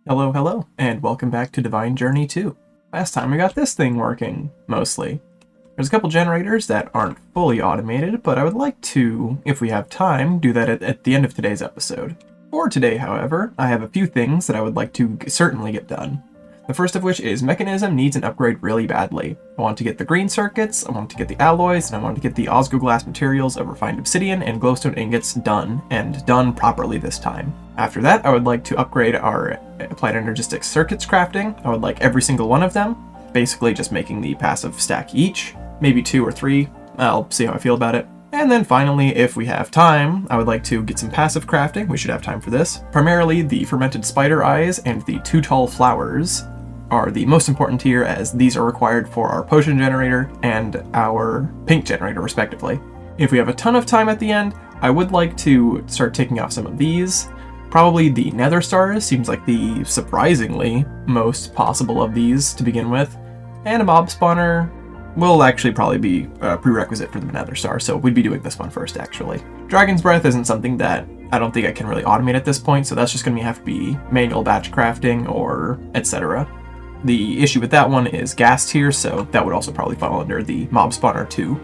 Hello, hello, and welcome back to Divine Journey 2. Last time we got this thing working, mostly. There's a couple generators that aren't fully automated, but I would like to, if we have time, do that at the end of today's episode. For today, however, I have a few things that I would like to certainly get done. The first of which is Mekanism needs an upgrade really badly. I want to get the green circuits, I want to get the alloys, and I want to get the glass materials of refined obsidian and glowstone ingots done, and done properly this time. After that, I would like to upgrade our Applied Energistics circuits crafting. I would like every single one of them, basically just making the passive stack each, maybe 2 or 3, I'll see how I feel about it. And then finally, if we have time, I would like to get some passive crafting. We should have time for this. Primarily, the fermented spider eyes and the 2 tall flowers are the most important here, as these are required for our potion generator and our pink generator, respectively. If we have a ton of time at the end, I would like to start taking off some of these. Probably the nether stars seems like the surprisingly most possible of these to begin with, and a mob spawner will actually probably be a prerequisite for the nether star, so we'd be doing this one first, actually. Dragon's Breath isn't something that I don't think I can really automate at this point, so that's just going to have to be manual batch crafting or etc. The issue with that one is gas tier, so that would also probably fall under the mob spawner too.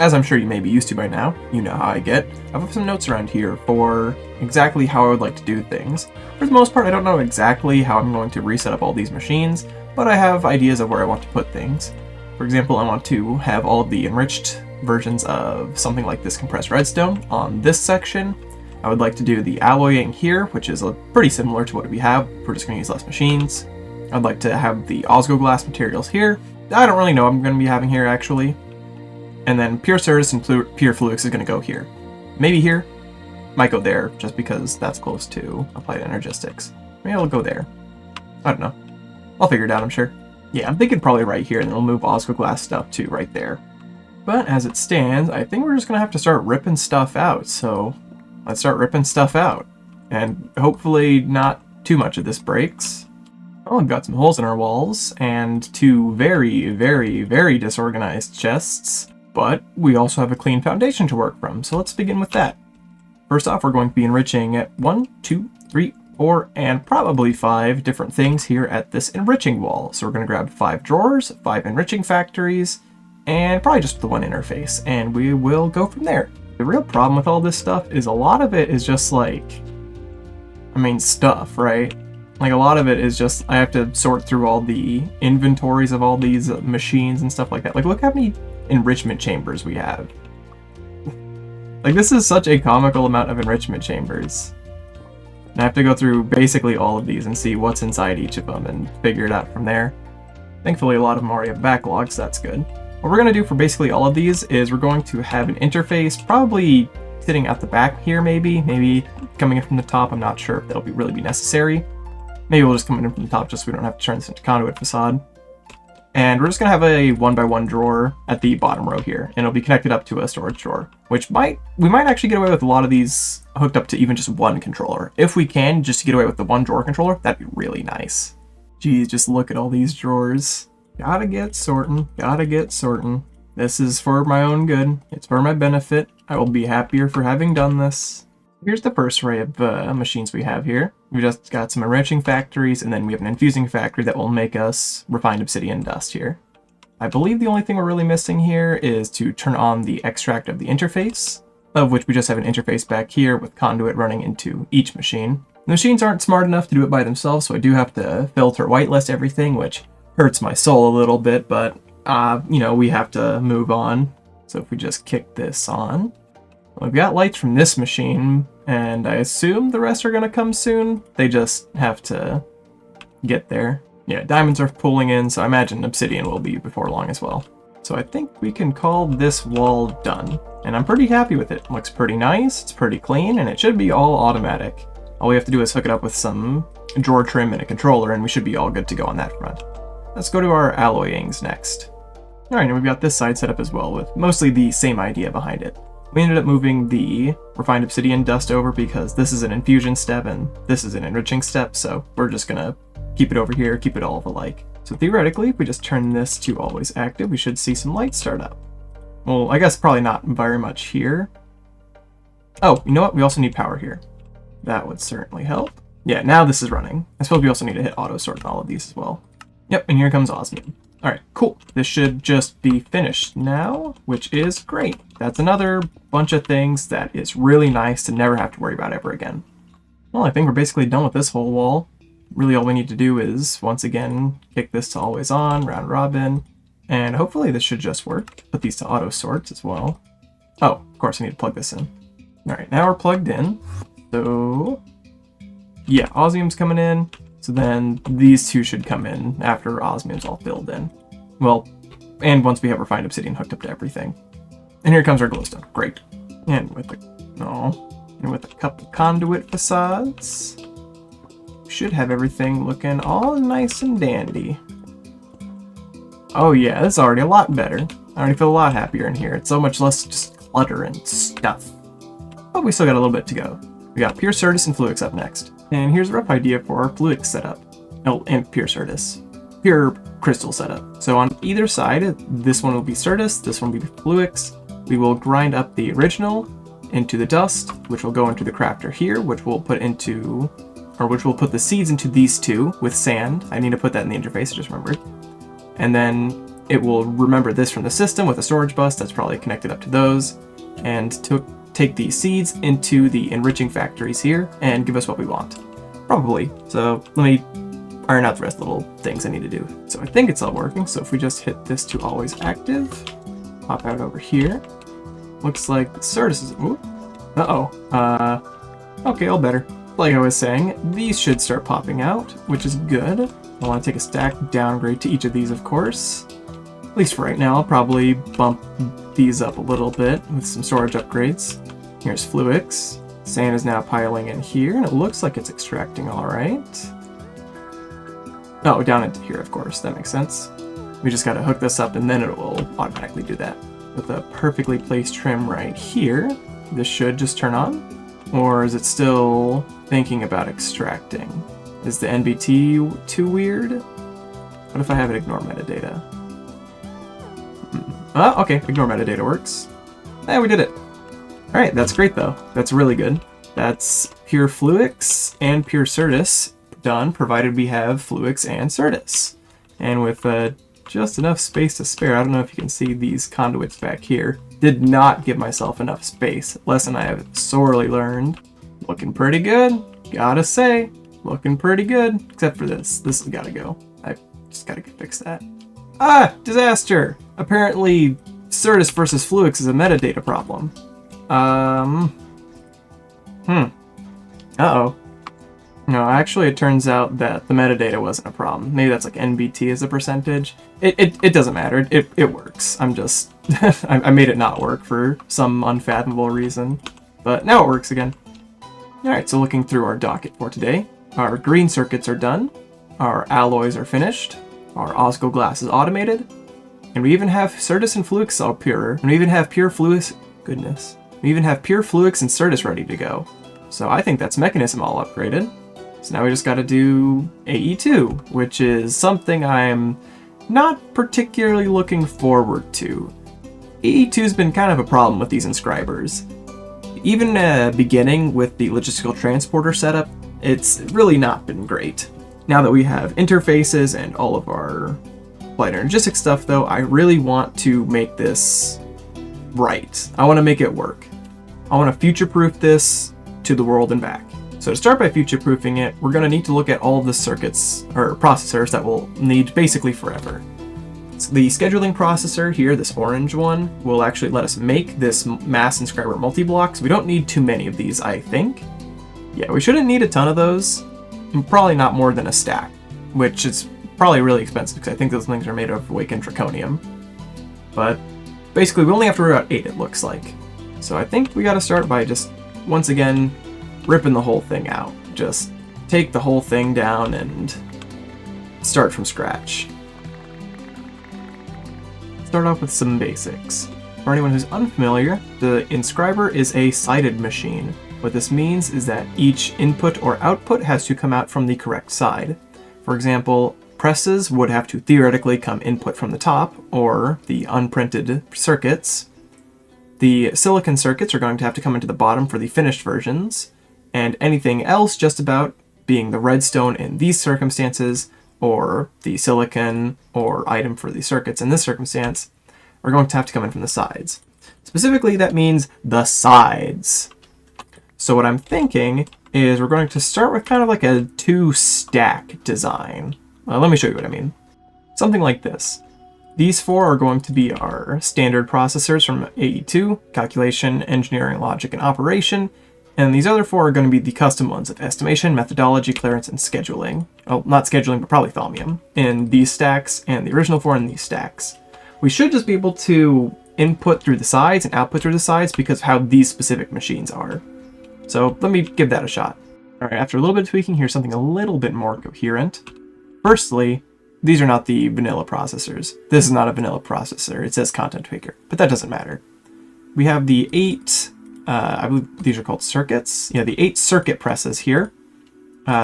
As I'm sure you may be used to by now, you know how I get. I have some notes around here for exactly how I would like to do things. For the most part, I don't know exactly how I'm going to reset up all these machines, but I have ideas of where I want to put things. For example, I want to have all of the enriched versions of something like this compressed redstone on this section. I would like to do the alloying here, which is pretty similar to what we have. We're just going to use less machines. I'd like to have the glass materials here. I don't really know what I'm going to be having here, actually. And then Pure Certus and Pure Fluix is going to go here. Maybe here. Might go there, just because that's close to Applied Energistics. Maybe I'll go there. I don't know. I'll figure it out, I'm sure. Yeah, I'm thinking probably right here, and then we'll move glass stuff to right there. But as it stands, I think we're just going to have to start ripping stuff out, so let's start ripping stuff out. And hopefully not too much of this breaks. Oh, we've got some holes in our walls, and 2 very, very, very disorganized chests, but we also have a clean foundation to work from, so let's begin with that. First off, we're going to be enriching at 1, 2, 3, 4, and probably 5 different things here at this enriching wall. So we're going to grab 5 drawers, 5 enriching factories, and probably just the 1 interface, and we will go from there. The real problem with all this stuff is a lot of it is just like, stuff, right? Like, a lot of it is just, I have to sort through all the inventories of all these machines and stuff like that. Like, look how many enrichment chambers we have. Like, this is such a comical amount of enrichment chambers. And I have to go through basically all of these and see what's inside each of them and figure it out from there. Thankfully, a lot of them already have backlogs, so that's good. What we're going to do for basically all of these is we're going to have an interface, probably sitting at the back here, maybe coming in from the top. I'm not sure if that'll really be necessary. Maybe we'll just come in from the top just so we don't have to turn this into conduit facade. And we're just going to have a 1x1 drawer at the bottom row here, and it'll be connected up to a storage drawer, which we might actually get away with a lot of these hooked up to even just one controller. If we can, just to get away with the 1 drawer controller, that'd be really nice. Geez, just look at all these drawers. Gotta get sorting. This is for my own good. It's for my benefit. I will be happier for having done this. Here's the first array of machines we have here. We just got some enriching factories, and then we have an infusing factory that will make us refined obsidian dust here. I believe the only thing we're really missing here is to turn on the extract of the interface, of which we just have an interface back here with conduit running into each machine. The machines aren't smart enough to do it by themselves, so I do have to filter whitelist everything, which hurts my soul a little bit, but, we have to move on. So if we just kick this on, we've got lights from this machine, and I assume the rest are going to come soon. They just have to get there. Yeah, diamonds are pulling in, so I imagine obsidian will be before long as well. So I think we can call this wall done, and I'm pretty happy with it. Looks pretty nice, it's pretty clean, and it should be all automatic. All we have to do is hook it up with some drawer trim and a controller, and we should be all good to go on that front. Let's go to our alloyings next. Alright, and we've got this side set up as well, with mostly the same idea behind it. We ended up moving the refined obsidian dust over because this is an infusion step and this is an enriching step, so we're just gonna keep it over here, keep it all alike. So theoretically, if we just turn this to always active, we should see some lights start up. Well, I guess probably not very much here. Oh, you know what? We also need power here. That would certainly help. Yeah, now this is running. I suppose we also need to hit auto sort in all of these as well. Yep, and here comes osmium. All right, cool. This should just be finished now, which is great. That's another bunch of things that is really nice to never have to worry about ever again. Well, I think we're basically done with this whole wall. Really all we need to do is, once again, kick this to always on, round robin, and hopefully this should just work. Put these to auto sorts as well. Oh, of course I need to plug this in. All right, now we're plugged in. So, yeah, osmium's coming in. So then these two should come in after osmium's all filled in. Well, and once we have refined obsidian hooked up to everything. And here comes our glowstone. Great. And with a couple conduit facades, we should have everything looking all nice and dandy. Oh yeah, this is already a lot better. I already feel a lot happier in here. It's so much less just clutter and stuff. But we still got a little bit to go. We got pure Certus and Fluix up next. And here's a rough idea for our Fluix setup. Oh, and pure Certus. Pure crystal setup. So on either side, this one will be Certus, this one will be Fluix. We will grind up the original into the dust, which will go into the crafter here, which we'll put the seeds into these two with sand. I need to put that in the interface, I just remembered. And then it will remember this from the system with a storage bus that's probably connected up to those, and to take these seeds into the enriching factories here and give us what we want. Probably. So let me iron out the rest of the little things I need to do. So I think it's all working. So if we just hit this to always active, pop out over here. Looks like the Certus is... Ooh. Okay, all better. Like I was saying, these should start popping out, which is good. I want to take a stack downgrade to each of these, of course. At least for right now, I'll probably bump these up a little bit with some storage upgrades. Here's Fluix. Sand is now piling in here, and it looks like it's extracting all right. Oh, down into here, of course. That makes sense. We just got to hook this up, and then it will automatically do that. With a perfectly placed trim right here, this should just turn on. Or is it still thinking about extracting? Is the NBT too weird? What if I have it ignore metadata? Okay, ignore metadata works. Yeah, we did it. Alright, that's great though. That's really good. That's pure Fluix and pure Certus done, provided we have Fluix and Certus. And with just enough space to spare, I don't know if you can see these conduits back here. Did not give myself enough space. Lesson I have sorely learned. Looking pretty good, gotta say. Looking pretty good, except for this. This has gotta go. I just gotta fix that. Ah! Disaster! Apparently, Certus versus Fluix is a metadata problem. Uh-oh. No, actually it turns out that the metadata wasn't a problem. Maybe that's like NBT as a percentage. It doesn't matter. It works. I'm just... I made it not work for some unfathomable reason. But now it works again. Alright, so looking through our docket for today. Our green circuits are done. Our alloys are finished. Our Osco glass is automated. And we even have Certus and Fluix all pure. And we even have pure Fluix... Goodness. We even have pure Fluix and Certus ready to go. So I think that's Mekanism all upgraded. So now we just gotta do AE2, which is something I'm not particularly looking forward to. AE2's been kind of a problem with these inscribers. Even beginning with the logistical transporter setup, it's really not been great. Now that we have interfaces and all of our Applied Energistics stuff though, I really want to make this right. I want to make it work. I want to future-proof this to the world and back. So to start by future-proofing it, we're going to need to look at all of the circuits, or processors, that we'll need basically forever. So the scheduling processor here, this orange one, will actually let us make this mass inscriber multi-block, so we don't need too many of these, I think. Yeah, we shouldn't need a ton of those, and probably not more than a stack, which is probably really expensive, because I think those things are made of awakened draconium. But basically, we only have to worry about 8, it looks like. So I think we got to start by just, once again, ripping the whole thing out. Just take the whole thing down and start from scratch. Start off with some basics. For anyone who's unfamiliar, the inscriber is a sided machine. What this means is that each input or output has to come out from the correct side. For example, presses would have to theoretically come input from the top, or the unprinted circuits. The silicon circuits are going to have to come into the bottom for the finished versions, and anything else just about being the redstone in these circumstances, or the silicon or item for the circuits in this circumstance, are going to have to come in from the sides. Specifically, that means the sides. So what I'm thinking is we're going to start with kind of like a 2-stack design. Let me show you what I mean. Something like this. These 4 are going to be our standard processors from AE2, calculation, engineering, logic, and operation. And these other 4 are going to be the custom ones of estimation, methodology, clearance, and scheduling. Oh, not scheduling, but probably thaumium in these stacks, and the original 4 in these stacks. We should just be able to input through the sides and output through the sides because of how these specific machines are. So let me give that a shot. All right, after a little bit of tweaking, here's something a little bit more coherent. Firstly, these are not the vanilla processors. This is not a vanilla processor. It says content tweaker, but that doesn't matter. We have the 8, I believe these are called circuits. Yeah, the 8 circuit presses here.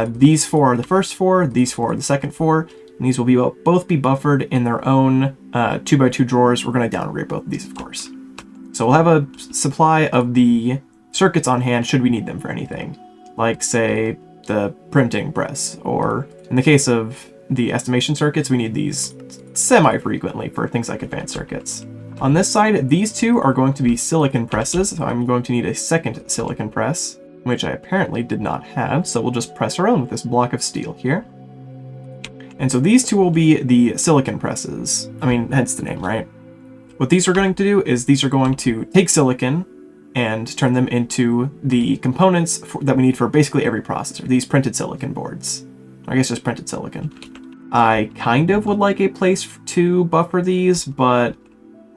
These 4 are the first 4, these 4 are the second 4, and these will be both be buffered in their own 2x2 drawers. We're going to downgrade both of these, of course. So we'll have a supply of the circuits on hand should we need them for anything, like, say, the printing press, or in the case of the estimation circuits, we need these semi-frequently for things like advanced circuits. On this side, these 2 are going to be silicon presses, so I'm going to need a second silicon press, which I apparently did not have, so we'll just press our own with this block of steel here. And so these 2 will be the silicon presses. I mean, hence the name, right? What these are going to do is these are going to take silicon and turn them into the components that we need for basically every processor, these printed silicon boards. I guess just printed silicon. I kind of would like a place to buffer these, but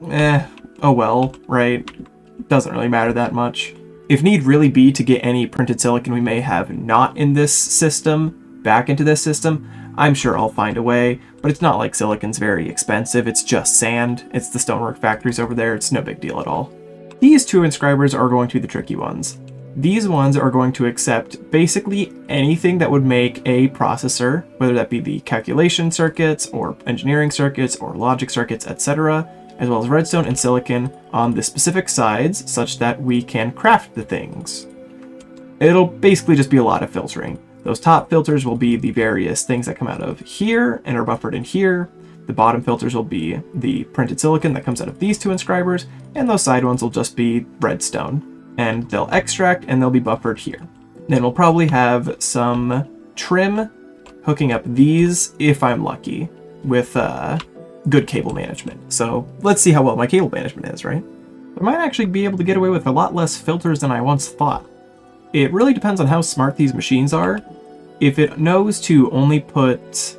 oh well, right? Doesn't really matter that much. If need really be to get any printed silicon we may have not in this system back into this system, I'm sure I'll find a way, but it's not like silicon's very expensive. It's just sand. It's the stonework factories over there. It's no big deal at all. These 2 inscribers are going to be the tricky ones. These ones are going to accept basically anything that would make a processor, whether that be the calculation circuits or engineering circuits or logic circuits, etc., as well as redstone and silicon on the specific sides such that we can craft the things. It'll basically just be a lot of filtering. Those top filters will be the various things that come out of here and are buffered in here. The bottom filters will be the printed silicon that comes out of these 2 inscribers, and those side ones will just be redstone. And they'll extract and they'll be buffered here. Then we'll probably have some trim hooking up these, if I'm lucky, with good cable management. So let's see how well my cable management is, right? I might actually be able to get away with a lot less filters than I once thought. It really depends on how smart these machines are. If it knows to only put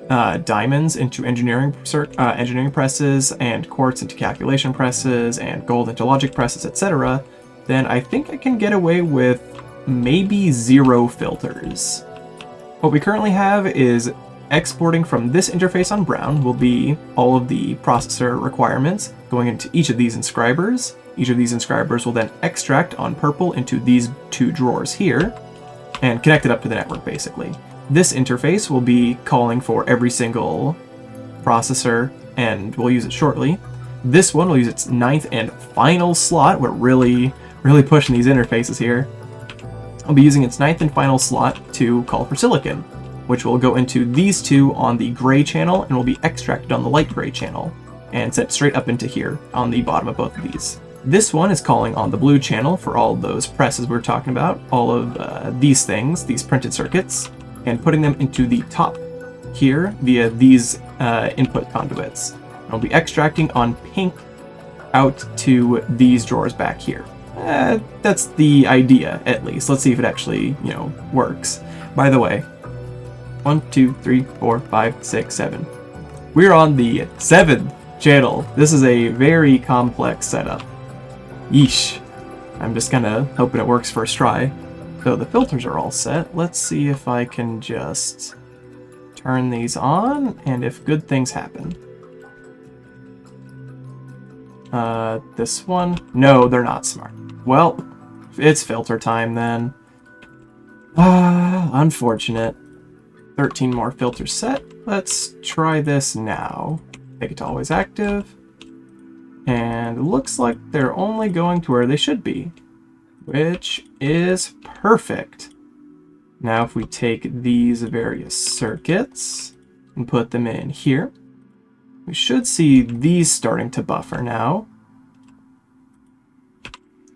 diamonds into engineering presses, and quartz into calculation presses, and gold into logic presses, etc., then I think I can get away with maybe 0 filters. What we currently have is exporting from this interface on brown will be all of the processor requirements going into each of these inscribers. Each of these inscribers will then extract on purple into these 2 drawers here and connect it up to the network, basically. This interface will be calling for every single processor, and we'll use it shortly. This one will use its 9th and final slot. We're really pushing these interfaces here. I'll be using its 9th and final slot to call for silicon, which will go into these 2 on the gray channel and will be extracted on the light gray channel and sent straight up into here on the bottom of both of these. This one is calling on the blue channel for all of those presses we were talking about, all of these things, these printed circuits, and putting them into the top here via these input conduits. I'll be extracting on pink out to these drawers back here. That's the idea, at least. Let's see if it actually, works. By the way, 1, 2, 3, 4, 5, 6, 7. We're on the 7th channel. This is a very complex setup. Yeesh. I'm just kinda hoping it works first try. So the filters are all set. Let's see if I can just turn these on, and if good things happen. This one? No, they're not smart. Well, it's filter time then. Unfortunate. 13 more filters set. Let's try this now. Make it to always active. And it looks like they're only going to where they should be, which is perfect. Now if we take these various circuits and put them in here, we should see these starting to buffer now.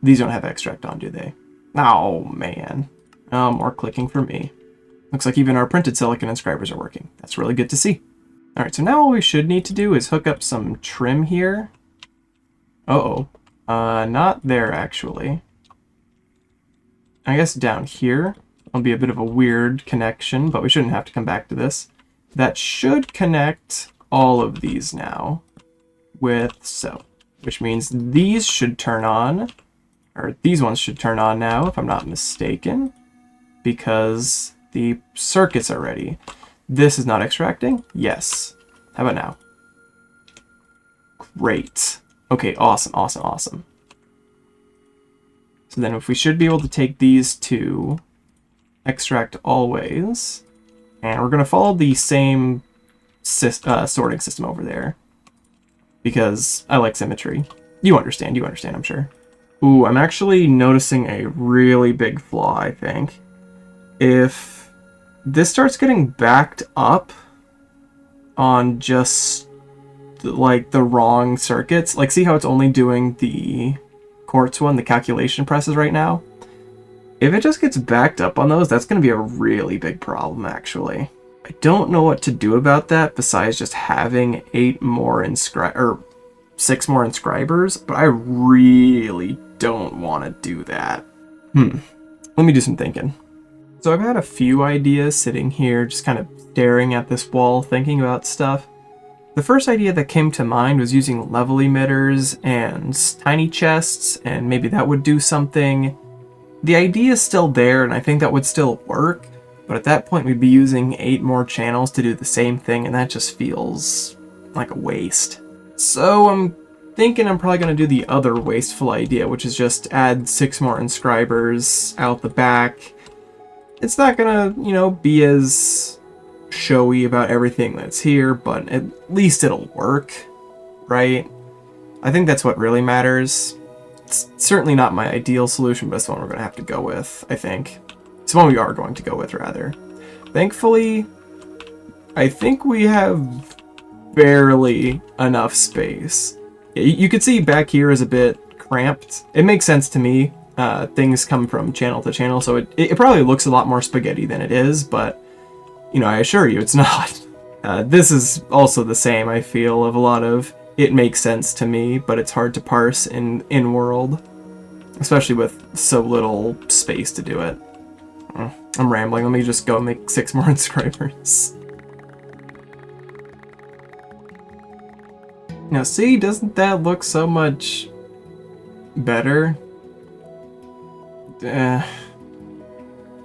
These don't have extract on, do they? Oh, man. Oh, more clicking for me. Looks like even our printed silicon inscribers are working. That's really good to see. All right, so now all we should need to do is hook up some trim here. Uh-oh. Not there, actually. I guess down here will be a bit of a weird connection, but we shouldn't have to come back to this. That should connect all of these now with so, which means these should turn on, or these ones should turn on now, if I'm not mistaken, because the circuits are ready. This is not extracting? Yes. How about now? Great. Okay, awesome, awesome, awesome. So then if we should be able to take these two, extract always, and we're going to follow the same sorting system over there, because I like symmetry. You understand, I'm sure. Ooh, I'm actually noticing a really big flaw, I think. If this starts getting backed up on just, like, the wrong circuits, like, see how it's only doing the quartz one, the calculation presses right now? If it just gets backed up on those, that's going to be a really big problem, actually. I don't know what to do about that besides just having 6 more inscribers, but I really don't want to do that. Let me do some thinking. So I've had a few ideas sitting here, just kind of staring at this wall, thinking about stuff. The first idea that came to mind was using level emitters and tiny chests, and maybe that would do something. The idea is still there, and I think that would still work, but at that point we'd be using 8 more channels to do the same thing, and that just feels like a waste. So I'm thinking I'm probably going to do the other wasteful idea, which is just add 6 more inscribers out the back. It's not going to, be as showy about everything that's here, but at least it'll work, right? I think that's what really matters. It's certainly not my ideal solution, but it's the one we're going to have to go with, I think. It's the one we are going to go with, rather. Thankfully, I think we have barely enough space. You can see back here is a bit cramped. It makes sense to me. Things come from channel to channel, so it probably looks a lot more spaghetti than it is, but, I assure you it's not. This is also the same, I feel, of a lot of it makes sense to me, but it's hard to parse in world, especially with so little space to do it. I'm rambling. Let me just go make 6 more inscribers. Now, see, doesn't that look so much better?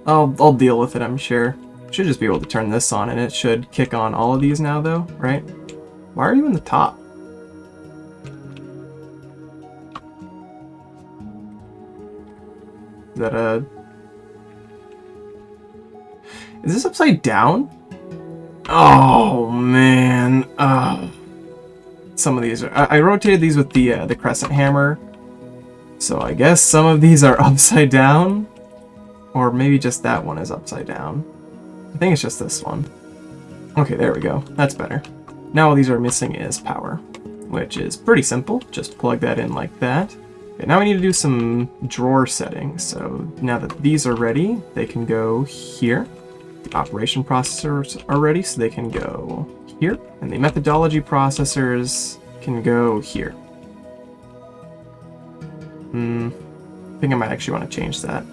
I'll deal with it, I'm sure. Should just be able to turn this on, and it should kick on all of these now, though, right? Why are you in the top? Is that a... Is this upside down? Oh, man. Some of these are... I rotated these with the crescent hammer, so I guess some of these are upside down. Or maybe just that one is upside down. I think it's just this one. Okay, there we go. That's better. Now all these are missing is power, which is pretty simple. Just plug that in like that. Okay, now we need to do some drawer settings. So now that these are ready, they can go here. The operation processors are ready, so they can go here. And the methodology processors can go here. I think I might actually want to change that.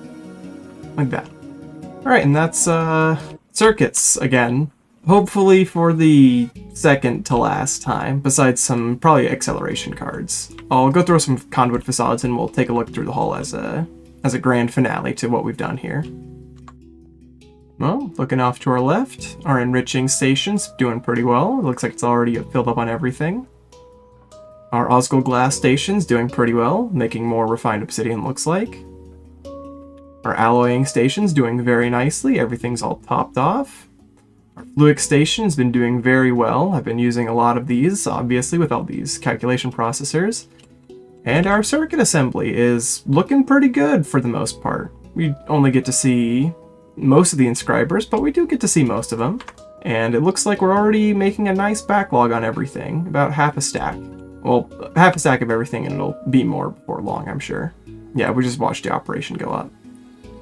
Like that. Alright, and that's circuits again. Hopefully for the second to last time, besides some probably acceleration cards. I'll go through some conduit facades and we'll take a look through the hull as a grand finale to what we've done here. Well, looking off to our left, our enriching station's doing pretty well. It looks like it's already filled up on everything. Our Osco glass station's doing pretty well, making more refined obsidian looks like. Our alloying station's doing very nicely, everything's all topped off. Our fluic station's been doing very well. I've been using a lot of these, obviously, with all these calculation processors. And our circuit assembly is looking pretty good for the most part. We only get to see most of the inscribers, but we do get to see most of them. And it looks like we're already making a nice backlog on everything, about half a stack. Well, half a stack of everything, and it'll be more before long, I'm sure. Yeah, we just watched the operation go up.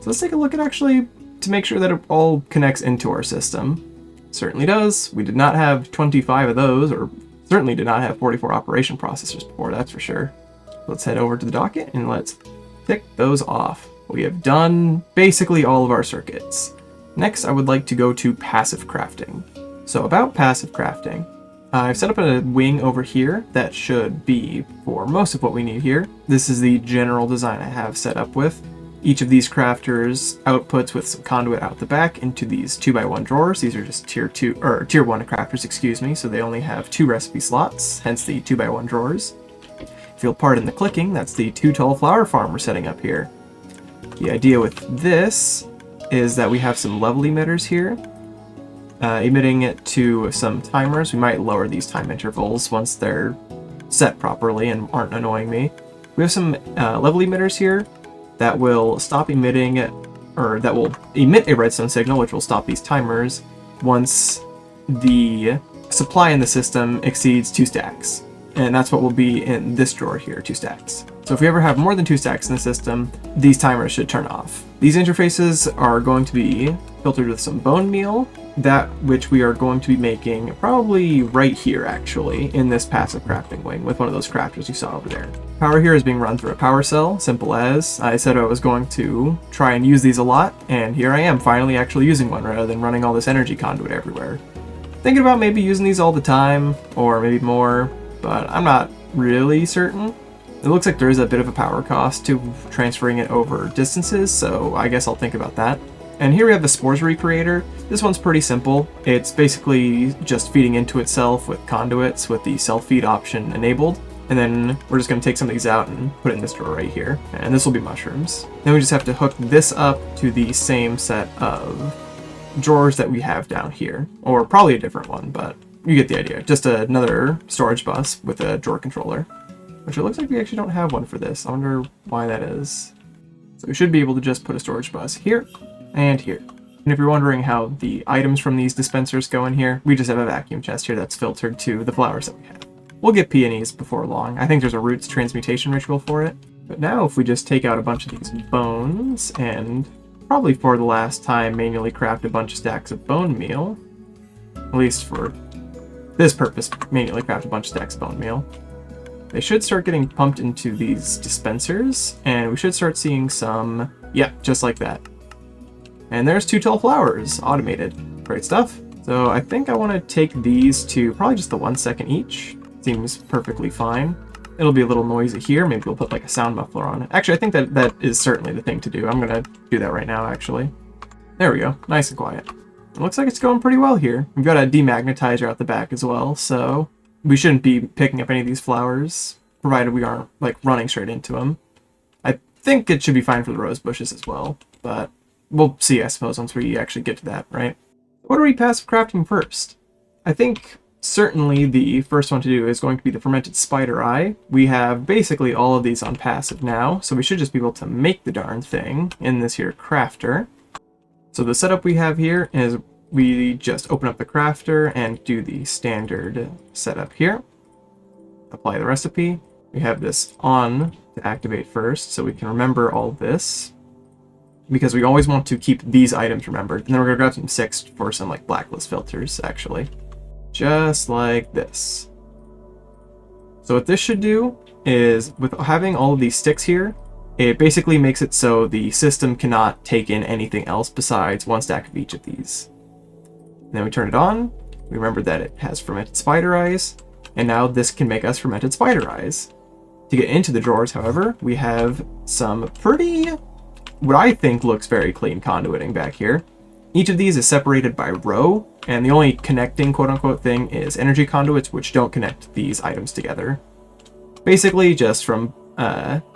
So let's take a look at actually, to make sure that it all connects into our system. Certainly does. We did not have 25 of those, or certainly did not have 44 operation processors before, that's for sure. Let's head over to the docket and let's tick those off. We have done basically all of our circuits. Next, I would like to go to passive crafting. So about passive crafting, I've set up a wing over here that should be for most of what we need here. This is the general design I have set up with. Each of these crafters outputs with some conduit out the back into these 2x1 drawers. These are just tier 1 crafters, excuse me, so they only have 2 recipe slots, hence the 2x1 drawers. If you'll pardon the clicking, that's the 2 tall flower farm we're setting up here. The idea with this is that we have some level emitters here, emitting it to some timers. We might lower these time intervals once they're set properly and aren't annoying me. We have some level emitters here that will stop emitting, or that will emit a redstone signal, which will stop these timers once the supply in the system exceeds 2 stacks. And that's what will be in this drawer here, 2 stacks. So if we ever have more than 2 stacks in the system, these timers should turn off. These interfaces are going to be filtered with some bone meal, that which we are going to be making probably right here actually, in this passive crafting wing with one of those crafters you saw over there. Power here is being run through a power cell, simple as. I said I was going to try and use these a lot, and here I am finally actually using one rather than running all this energy conduit everywhere. Thinking about maybe using these all the time, or maybe more, but I'm not really certain. It looks like there is a bit of a power cost to transferring it over distances, so I guess I'll think about that. And here we have the Spores Recreator. This one's pretty simple. It's basically just feeding into itself with conduits with the self-feed option enabled. And then we're just going to take some of these out and put it in this drawer right here. And this will be mushrooms. Then we just have to hook this up to the same set of drawers that we have down here. Or probably a different one, but you get the idea. Just another storage bus with a drawer controller. Which it looks like we actually don't have one for this. I wonder why that is. So we should be able to just put a storage bus here and here. And if you're wondering how the items from these dispensers go in here, we just have a vacuum chest here that's filtered to the flowers that we have. We'll get peonies before long. I think there's a roots transmutation ritual for it. But now if we just take out a bunch of these bones and probably for the last time manually craft a bunch of stacks of bone meal, at least for this purpose, manually craft a bunch of stacks of bone meal, they should start getting pumped into these dispensers, and we should start seeing some, yeah, just like that. And there's 2 tall flowers, automated. Great stuff. So I think I want to take these to probably just the 1 second each. Seems perfectly fine. It'll be a little noisy here. Maybe we'll put like a sound muffler on it. Actually, I think that is certainly the thing to do. I'm going to do that right now, actually. There we go. Nice and quiet. It looks like it's going pretty well here. We've got a demagnetizer out the back as well, so we shouldn't be picking up any of these flowers, provided we aren't like running straight into them. I think it should be fine for the rose bushes as well, but we'll see, I suppose, once we actually get to that, right? What are we passive crafting first? I think certainly the first one to do is going to be the fermented spider eye. We have basically all of these on passive now, so we should just be able to make the darn thing in this here crafter. So the setup we have here is we just open up the crafter and do the standard setup here. Apply the recipe. We have this on to activate first, so we can remember all this, because we always want to keep these items remembered. And then we're going to grab some 6 for some like blacklist filters, actually. Just like this. So what this should do is, with having all of these sticks here, it basically makes it so the system cannot take in anything else besides 1 stack of each of these. And then we turn it on. We remember that it has fermented spider eyes, and now this can make us fermented spider eyes. To get into the drawers, however, we have some pretty, what I think looks very clean conduiting back here. Each of these is separated by row, and the only connecting quote-unquote thing is energy conduits, which don't connect these items together. Basically, just from,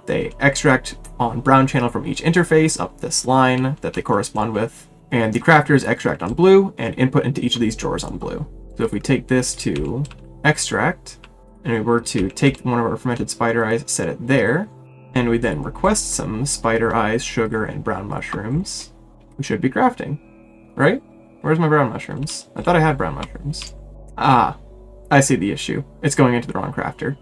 they extract on brown channel from each interface up this line that they correspond with, and the crafters extract on blue and input into each of these drawers on blue. So if we take this to extract, and we were to take one of our fermented spider eyes, set it there, and we then request some spider eyes, sugar, and brown mushrooms, we should be crafting, right? Where's my brown mushrooms? I thought I had brown mushrooms. Ah, I see the issue. It's going into the wrong crafter.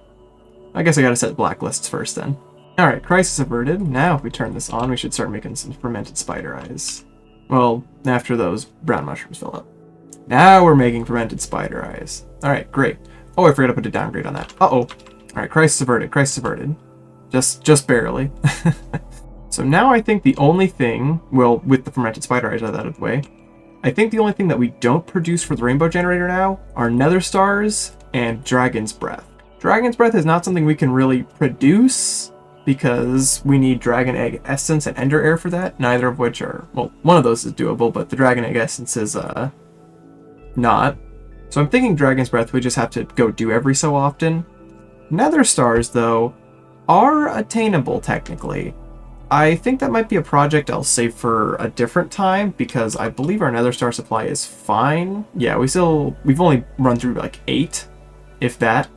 I guess I gotta set blacklists first then. Alright, crisis averted. Now if we turn this on, we should start making some fermented spider eyes. Well, after those brown mushrooms fill up. Now we're making fermented spider eyes. Alright, great. Oh, I forgot to put a downgrade on that. Uh-oh. Alright, crisis averted, crisis averted. Just barely. So now I think the only thing, well, with the fermented spider eyes out of the way, I think the only thing that we don't produce for the rainbow generator now are nether stars and dragon's breath. Dragon's breath is not something we can really produce because we need dragon egg essence and ender air for that, neither of which are, well, one of those is doable, but the dragon egg essence is not. So I'm thinking dragon's breath we just have to go do every so often. Nether stars, though, are attainable technically. I think that might be a project I'll save for a different time because I believe our nether star supply is fine. Yeah, we've only run through like 8, if that.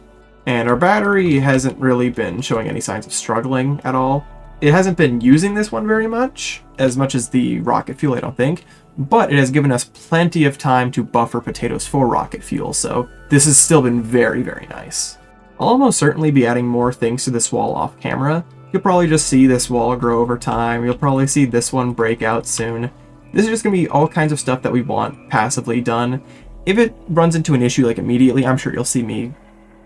And our battery hasn't really been showing any signs of struggling at all. It hasn't been using this one very much as the rocket fuel, I don't think. But it has given us plenty of time to buffer potatoes for rocket fuel, so this has still been very, very nice. I'll almost certainly be adding more things to this wall off camera. You'll probably just see this wall grow over time. You'll probably see this one break out soon. This is just going to be all kinds of stuff that we want passively done. If it runs into an issue like immediately, I'm sure you'll see me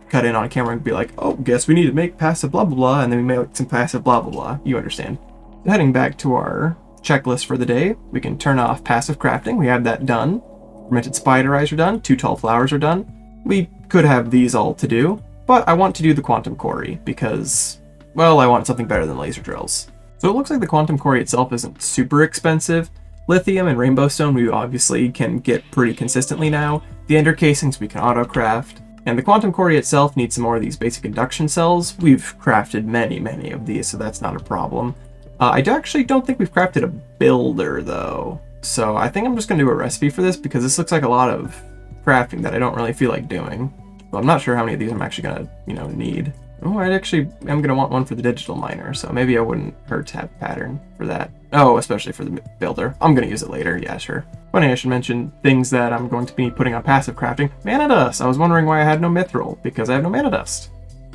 cut in on camera and be like, oh, guess we need to make passive blah blah blah, and then we make some passive blah blah blah. You understand. Heading back to our checklist for the day, we can turn off passive crafting. We have that done. Fermented spider eyes are done. 2 tall flowers are done. We could have these all to do, but I want to do the Quantum Quarry because, well, I want something better than laser drills. So it looks like the Quantum Quarry itself isn't super expensive. Lithium and rainbow stone we obviously can get pretty consistently now. The ender casings we can auto craft. And the Quantum Quarry itself needs some more of these basic induction cells. We've crafted many of these, so that's not a problem. I actually don't think we've crafted a builder, though. So I think I'm just going to do a recipe for this, because this looks like a lot of crafting that I don't really feel like doing. But I'm not sure how many of these I'm actually going to, need. Oh, I'm going to want one for the digital miner, so maybe I wouldn't hurt to have a pattern for that. Oh, especially for the builder. I'm going to use it later, yeah, sure. Funny, I should mention things that I'm going to be putting on passive crafting. Mana dust! I was wondering why I had no mithril, because I have no mana dust.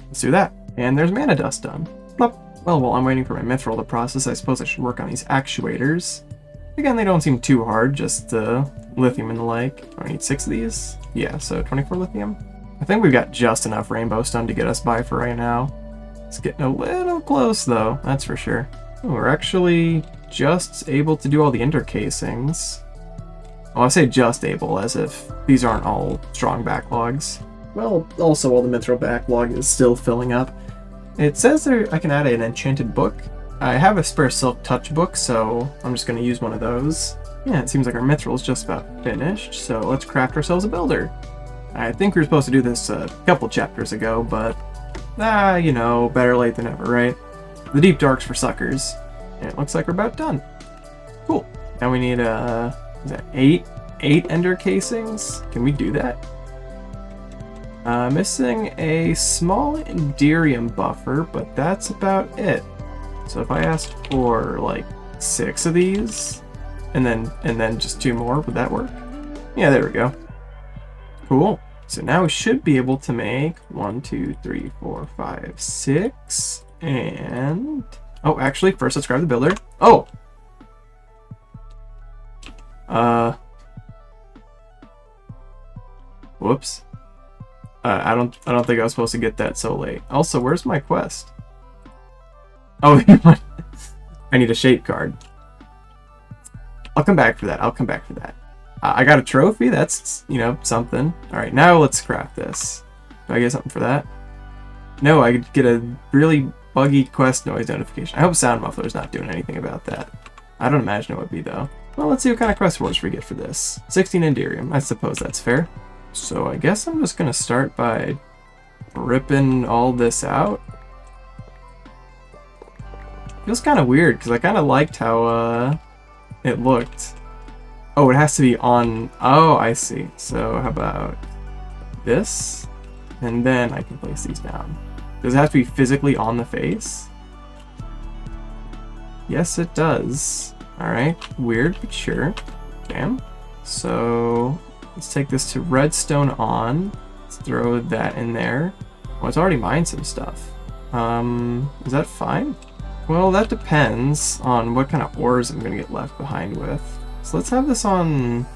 Let's do that. And there's mana dust done. Plop. Well, while I'm waiting for my mithril to process, I suppose I should work on these actuators. Again, they don't seem too hard, just lithium and the like. I need 6 of these? Yeah, so 24 lithium. I think we've got just enough rainbow stone to get us by for right now. It's getting a little close, though, that's for sure. Oh, we're actually just able to do all the ender casings. Well, I say just able, as if these aren't all strong backlogs. Well, also all the mithril backlog is still filling up. It says there I can add an enchanted book. I have a spare silk touch book, so I'm just going to use one of those. Yeah, it seems like our mithril is just about finished, so let's craft ourselves a builder. I think we were supposed to do this a couple chapters ago, but, better late than never, right? The deep dark's for suckers. And it looks like we're about done. Cool. Now we need, is that 8 ender casings? Can we do that? Missing a small enderium buffer, but that's about it. So if I asked for, like, 6 of these, and then just 2 more, would that work? Yeah, there we go. Cool. So now we should be able to make 1, 2, 3, 4, 5, 6, and... Oh, actually, first let's grab the builder. Oh! Whoops. I don't think I was supposed to get that so late. Also, where's my quest? Oh, I need a shape card. I'll come back for that. I got a trophy. That's, something. All right, now let's craft this. Do I get something for that? No, I get a really buggy quest noise notification. I hope Sound Muffler's not doing anything about that. I don't imagine it would be, though. Well, let's see what kind of quest rewards we get for this. 16 Enderium. I suppose that's fair. So I guess I'm just going to start by ripping all this out. Feels kind of weird, because I kind of liked how it looked. Oh, it has to be on... Oh, I see. So how about this? And then I can place these down. Does it have to be physically on the face? Yes, it does. Alright, weird, but sure. Damn. So, let's take this to redstone on. Let's throw that in there. Oh, it's already mined some stuff. Is that fine? Well, that depends on what kind of ores I'm gonna get left behind with. So let's have this on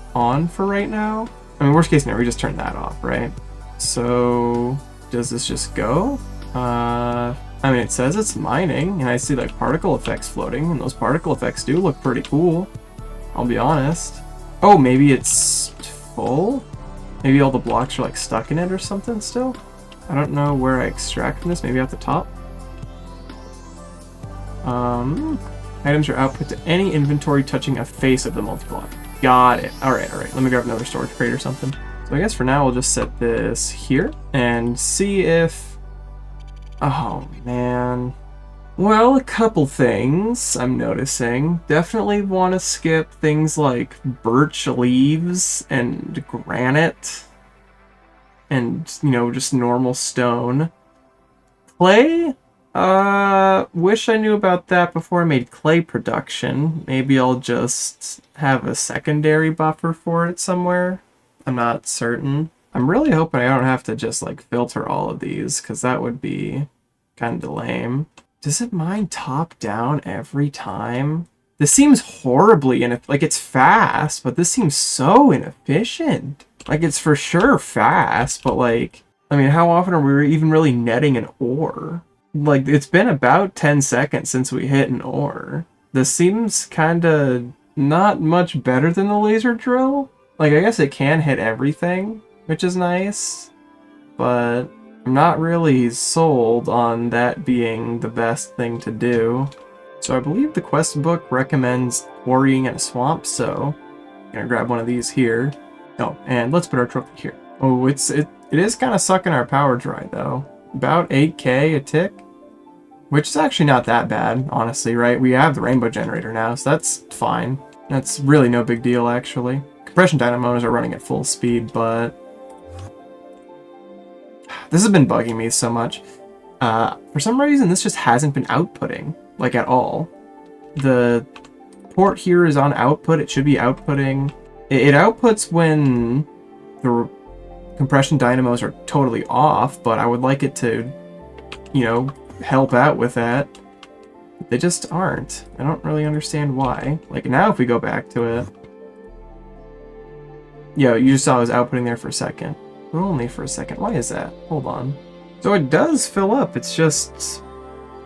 for right now. I mean, worst case scenario, we just turn that off, right? So, does this just go? I mean, it says it's mining, and I see like particle effects floating, and those particle effects do look pretty cool. I'll be honest. Oh, maybe it's full? Maybe all the blocks are like stuck in it or something still? I don't know where I extract from this, maybe at the top? Items are output to any inventory touching a face of the multi-block. Got it. Alright. Let me grab another storage crate or something. So I guess for now we'll just set this here and see if... Oh, man. Well, a couple things I'm noticing. Definitely want to skip things like birch leaves and granite and, you know, just normal stone. Clay? Wish I knew about that before I made clay production. Maybe I'll just have a secondary buffer for it somewhere. I'm not certain. I'm really hoping I don't have to just, like, filter all of these, because that would be kind of lame. Does it mine top down every time? This seems horribly like, it's fast, but this seems so inefficient. Like, it's for sure fast, but, like, I mean, how often are we even really netting an ore? Like, it's been about 10 seconds since we hit an ore. This seems kinda not much better than the laser drill. Like, I guess it can hit everything, which is nice, but I'm not really sold on that being the best thing to do. So I believe the quest book recommends quarrying in a swamp, so I'm gonna grab one of these here. Oh, and let's put our trophy here. Oh, it is kind of sucking our power dry, though. About 8k a tick, which is actually not that bad, honestly, right? We have the rainbow generator now, so that's fine. That's really no big deal, actually. Compression dynamos are running at full speed, but this has been bugging me so much. For some reason, this just hasn't been outputting, like, at all. The port here is on output. It should be outputting. It outputs when the compression dynamos are totally off, but I would like it to, you know, help out with that. They just aren't. I don't really understand why. Like, now if we go back to it... Yo, you just saw I was outputting there for a second. But only for a second. Why is that? Hold on. So it does fill up. It's just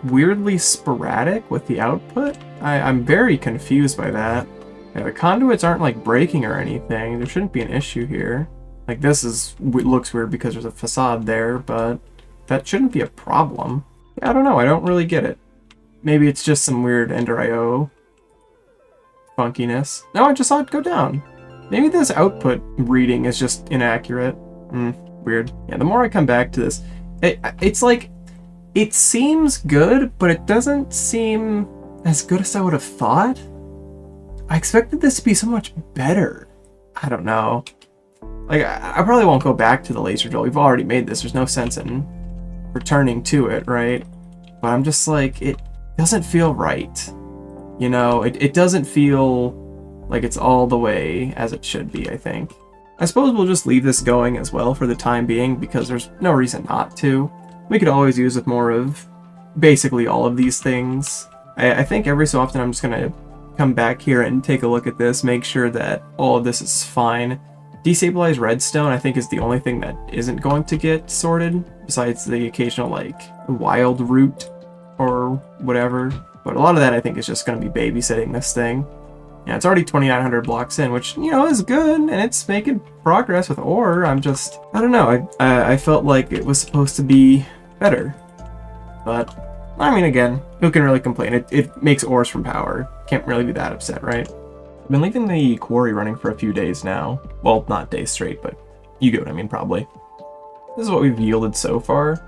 weirdly sporadic with the output. I'm very confused by that. Yeah, the conduits aren't, like, breaking or anything. There shouldn't be an issue here. Like, this looks weird because there's a facade there, but that shouldn't be a problem. Yeah, I don't know. I don't really get it. Maybe it's just some weird Ender IO funkiness. No, I just saw it go down. Maybe this output reading is just inaccurate. Weird. Yeah, the more I come back to this, it's like, it seems good, but it doesn't seem as good as I would have thought. I expected this to be so much better. I don't know. Like, I probably won't go back to the laser drill. We've already made this. There's no sense in returning to it, right? But I'm just like, it doesn't feel right. You know, it doesn't feel like it's all the way as it should be, I think. I suppose we'll just leave this going as well for the time being, because there's no reason not to. We could always use with more of basically all of these things. I think every so often I'm just going to come back here and take a look at this, make sure that all of this is fine. Destabilized redstone, I think, is the only thing that isn't going to get sorted, besides the occasional, like, wild root or whatever. But a lot of that, I think, is just going to be babysitting this thing. Yeah, it's already 2,900 blocks in, which, you know, is good, and it's making progress with ore. I don't know, I felt like it was supposed to be better. But, I mean, again, who can really complain? It makes ores from power. Can't really be that upset, right? I've been leaving the quarry running for a few days now. Well, not days straight, but you get what I mean, probably. This is what we've yielded so far.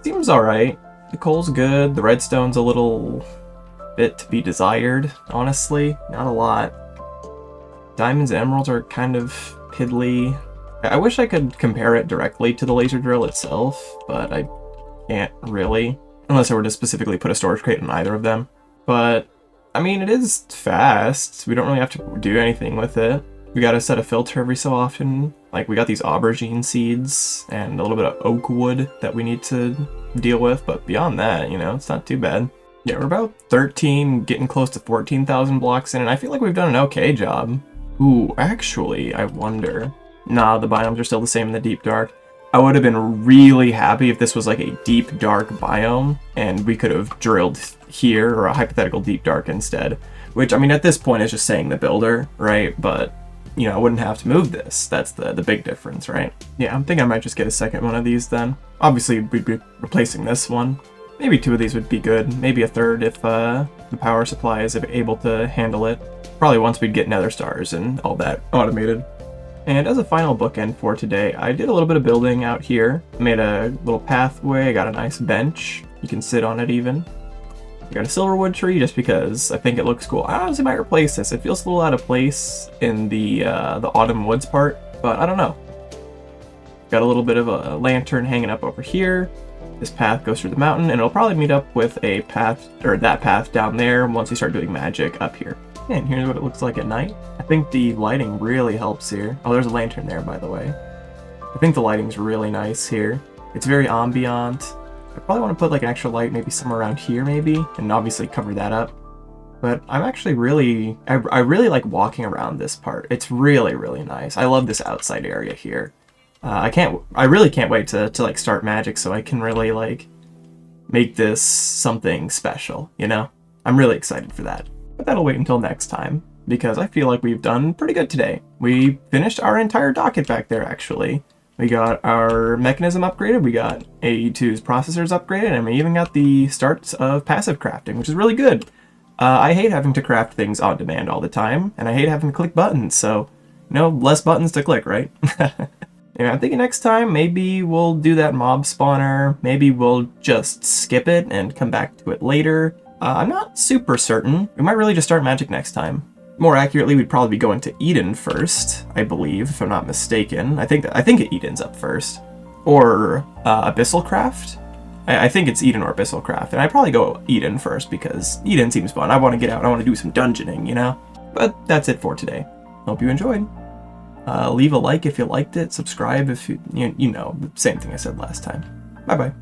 Seems alright. The coal's good, the redstone's a little bit to be desired, honestly. Not a lot. Diamonds and emeralds are kind of piddly. I wish I could compare it directly to the laser drill itself, but I can't really. Unless I were to specifically put a storage crate in either of them. But I mean, it is fast. We don't really have to do anything with it. We gotta set a filter every so often. Like, we got these aubergine seeds and a little bit of oak wood that we need to deal with, but beyond that, you know, it's not too bad. Yeah, we're about 13, getting close to 14,000 blocks in, and I feel like we've done an okay job. Ooh, actually, I wonder. Nah, the biomes are still the same in the deep dark. I would have been really happy if this was like a deep dark biome, and we could have drilled here, or a hypothetical deep dark instead. Which, I mean, at this point, is just saying the builder, right? But, you know, I wouldn't have to move this. That's the big difference, right? Yeah, I'm thinking I might just get a second one of these then. Obviously, we'd be replacing this one. Maybe 2 of these would be good. Maybe a third if the power supply is able to handle it. Probably once we'd get nether stars and all that automated. And as a final bookend for today, I did a little bit of building out here. Made a little pathway, got a nice bench. You can sit on it even. I got a silverwood tree just because I think it looks cool. I honestly might replace this. It feels a little out of place in the autumn woods part, but I don't know. Got a little bit of a lantern hanging up over here. This path goes through the mountain, and it'll probably meet up with a path, or that path down there once we start doing magic up here. And here's what it looks like at night. I think the lighting really helps here. Oh, there's a lantern there, by the way. I think the lighting's really nice here. It's very ambient. I probably want to put like an extra light maybe somewhere around here maybe, and obviously cover that up. But I'm actually really, I really like walking around this part. It's really, really nice. I love this outside area here. I really can't wait to like start magic so I can really like make this something special, you know? I'm really excited for that. But that'll wait until next time, because I feel like we've done pretty good today. We finished our entire docket back there, actually. We got our Mekanism upgraded, we got AE2's processors upgraded, and we even got the starts of passive crafting, which is really good. I hate having to craft things on demand all the time, and I hate having to click buttons, so, you know, less buttons to click, right? Anyway, I'm thinking next time maybe we'll do that mob spawner, maybe we'll just skip it and come back to it later. I'm not super certain. We might really just start magic next time. More accurately, we'd probably be going to Eden first, I believe, if I'm not mistaken. I think Eden's up first. Or Abyssal Craft? I think it's Eden or Abyssal Craft, and I'd probably go Eden first because Eden seems fun. I want to get out, I want to do some dungeoning, you know? But that's it for today. Hope you enjoyed. Leave a like if you liked it, subscribe if you know, the same thing I said last time. Bye-bye.